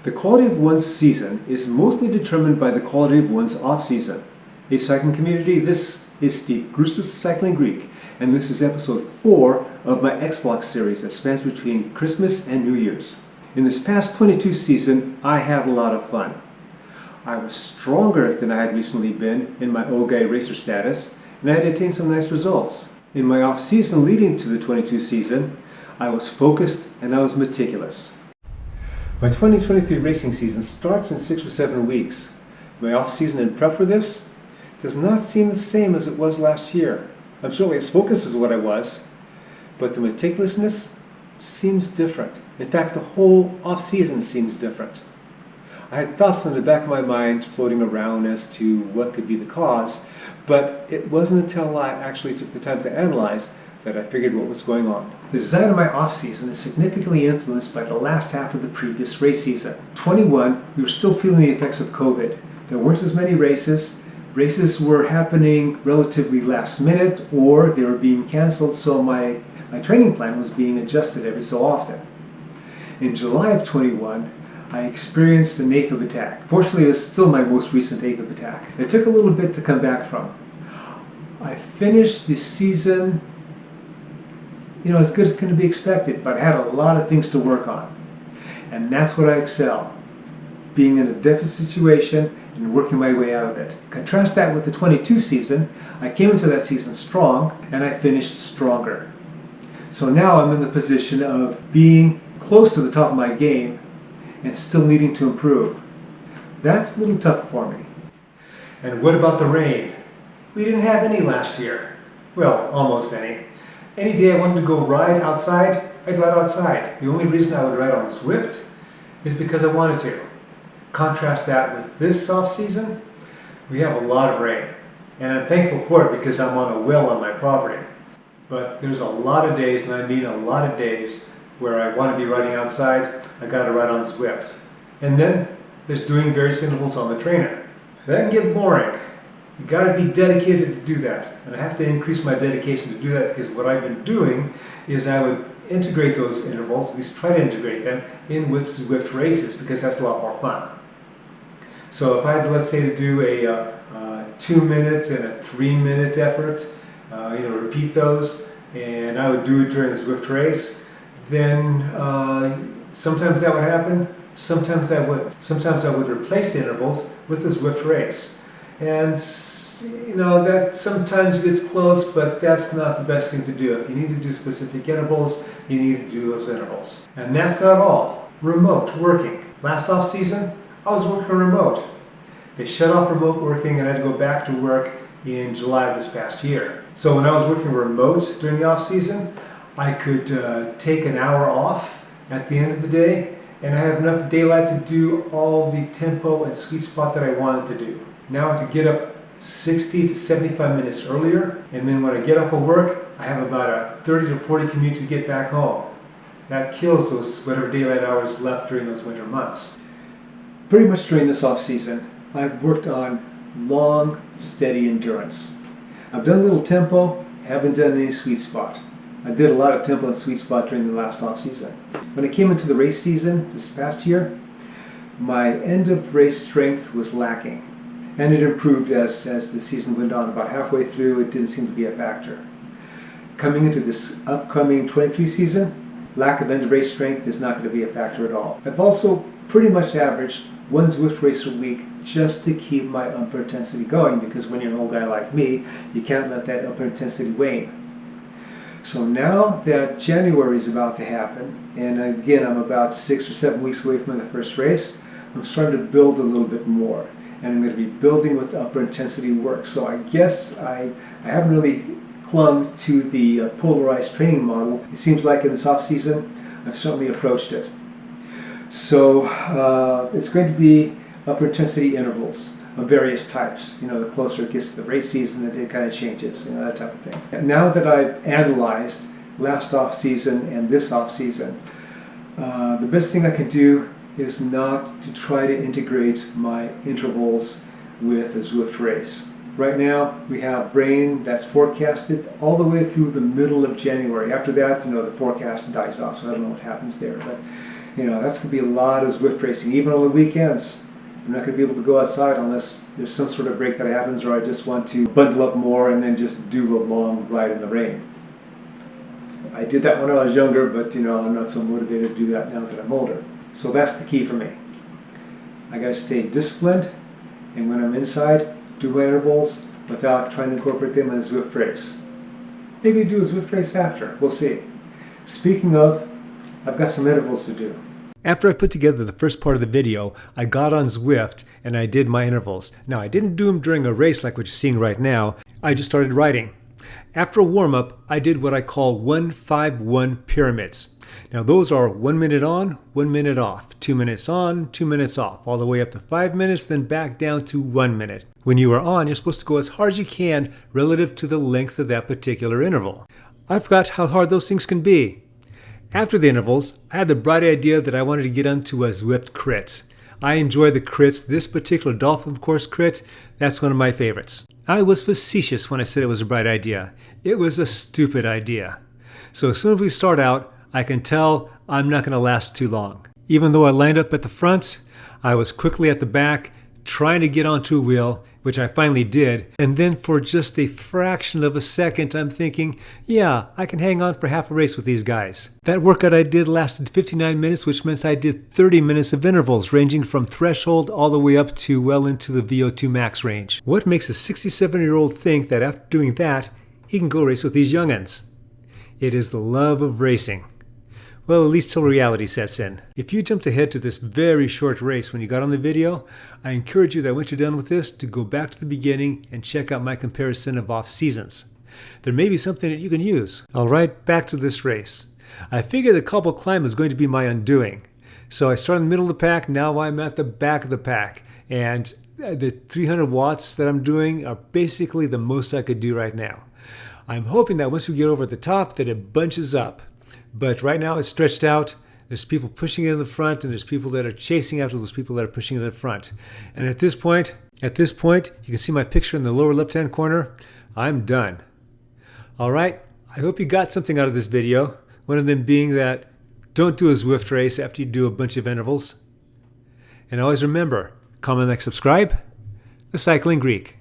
The quality of one's season is mostly determined by the quality of one's off-season. Hey cycling community, this is Steve Grusas, Cycling Greek, and this is episode 4 of my X-Vlog series that spans between Christmas and New Year's. In this past 22 season, I had a lot of fun. I was stronger than I had recently been in my old guy racer status, and I had attained some nice results. In my off-season leading to the 22 season, I was focused and I was meticulous. My 2023 racing season starts in 6 or 7 weeks. My off-season and prep for this does not seem the same as it was last year. I'm certainly as focused as what I was, but the meticulousness seems different. In fact, the whole off-season seems different. I had thoughts in the back of my mind floating around as to what could be the cause, but it wasn't until I actually took the time to analyze that I figured what was going on. The design of my off-season is significantly influenced by the last half of the previous race season. 21, we were still feeling the effects of COVID. There weren't as many races. Races were happening relatively last minute, or they were being canceled, so my training plan was being adjusted every so often. In July of 21, I experienced an AFib attack. Fortunately, it was still my most recent AFib attack. It took a little bit to come back from. I finished the season as good as can be expected, but I had a lot of things to work on. And that's what I excel, being in a deficit situation and working my way out of it. Contrast that with the 22 season. I came into that season strong, and I finished stronger. So now I'm in the position of being close to the top of my game and still needing to improve. That's a little tough for me. And what about the rain? We didn't have any last year. Well, almost any. Any day I wanted to go ride outside, I'd ride outside. The only reason I would ride on Zwift is because I wanted to. Contrast that with this off season, we have a lot of rain. And I'm thankful for it because I'm on a well on my property. But there's a lot of days, and I mean a lot of days, where I want to be riding outside, I got to ride on Zwift. And then there's doing various intervals on the trainer. That can get boring. You got to be dedicated to do that. And I have to increase my dedication to do that because what I've been doing is I would integrate those intervals, at least try to integrate them, in with Zwift races because that's a lot more fun. So if I had, let's say, to do a 2 minutes and a 3 minute effort, repeat those, and I would do it during the Zwift race, then sometimes that would happen, sometimes I would replace the intervals with the Zwift race. And that sometimes gets close, but that's not the best thing to do. If you need to do specific intervals, you need to do those intervals. And that's not all. Remote working. Last off season, I was working remote. They shut off remote working and I had to go back to work in July of this past year. So when I was working remote during the off season, I could take an hour off at the end of the day, and I have enough daylight to do all the tempo and sweet spot that I wanted to do. Now I have to get up 60 to 75 minutes earlier, and then when I get off of work, I have about a 30 to 40 commute to get back home. That kills those whatever daylight hours left during those winter months. Pretty much during this off season, I've worked on long, steady endurance. I've done a little tempo, haven't done any sweet spot. I did a lot of tempo and sweet spot during the last off season. When I came into the race season this past year, my end of race strength was lacking. And it improved as the season went on. About halfway through, it didn't seem to be a factor. Coming into this upcoming 23 season, lack of end of race strength is not going to be a factor at all. I've also pretty much averaged one Zwift race a week just to keep my upper intensity going, because when you're an old guy like me, you can't let that upper intensity wane. So now that January is about to happen, and again I'm about 6 or 7 weeks away from the first race, I'm starting to build a little bit more. And I'm going to be building with upper intensity work. So I guess I haven't really clung to the polarized training model. It seems like in this off season, I've certainly approached it. So it's going to be upper intensity intervals of various types. The closer it gets to the race season, it kind of changes, that type of thing. And now that I've analyzed last off season and this off season, the best thing I can do is not to try to integrate my intervals with a Zwift race. Right now, we have rain that's forecasted all the way through the middle of January. After that, the forecast dies off, so I don't know what happens there. But That's going to be a lot of Zwift racing, even on the weekends. I'm not going to be able to go outside unless there's some sort of break that happens, or I just want to bundle up more and then just do a long ride in the rain. I did that when I was younger, but I'm not so motivated to do that now that I'm older. So that's the key for me. I got to stay disciplined, and when I'm inside, do my intervals without trying to incorporate them in a Zwift race. Maybe do a Zwift race after. We'll see. Speaking of, I've got some intervals to do. After I put together the first part of the video, I got on Zwift and I did my intervals. Now, I didn't do them during a race like what you're seeing right now. I just started riding. After a warm-up, I did what I call 1-5-1 pyramids. Now, those are 1 minute on, 1 minute off, 2 minutes on, 2 minutes off, all the way up to 5 minutes, then back down to 1 minute. When you are on, you're supposed to go as hard as you can relative to the length of that particular interval. I forgot how hard those things can be. After the intervals, I had the bright idea that I wanted to get onto a Zwift crit. I enjoy the crits. This particular Dolphin Course crit, that's one of my favorites. I was facetious when I said it was a bright idea. It was a stupid idea. So as soon as we start out, I can tell I'm not going to last too long. Even though I lined up at the front, I was quickly at the back trying to get onto a wheel, which I finally did. And then for just a fraction of a second, I'm thinking, yeah, I can hang on for half a race with these guys. That workout I did lasted 59 minutes, which meant I did 30 minutes of intervals ranging from threshold all the way up to well into the VO2 max range. What makes a 67-year-old think that after doing that, he can go race with these young'uns? It is the love of racing. Well, at least till reality sets in. If you jumped ahead to this very short race when you got on the video, I encourage you that once you're done with this to go back to the beginning and check out my comparison of off seasons. There may be something that you can use. All right, back to this race. I figured the cobble climb was going to be my undoing. So I started in the middle of the pack, now I'm at the back of the pack. And the 300 watts that I'm doing are basically the most I could do right now. I'm hoping that once we get over the top that it bunches up. But right now it's stretched out. There's people pushing it in the front, and there's people that are chasing after those people that are pushing it in the front. And at this point, you can see my picture in the lower left-hand corner. I'm done. All right, I hope you got something out of this video. One of them being that don't do a Zwift race after you do a bunch of intervals. And always remember, comment, like, subscribe. The Cycling Greek.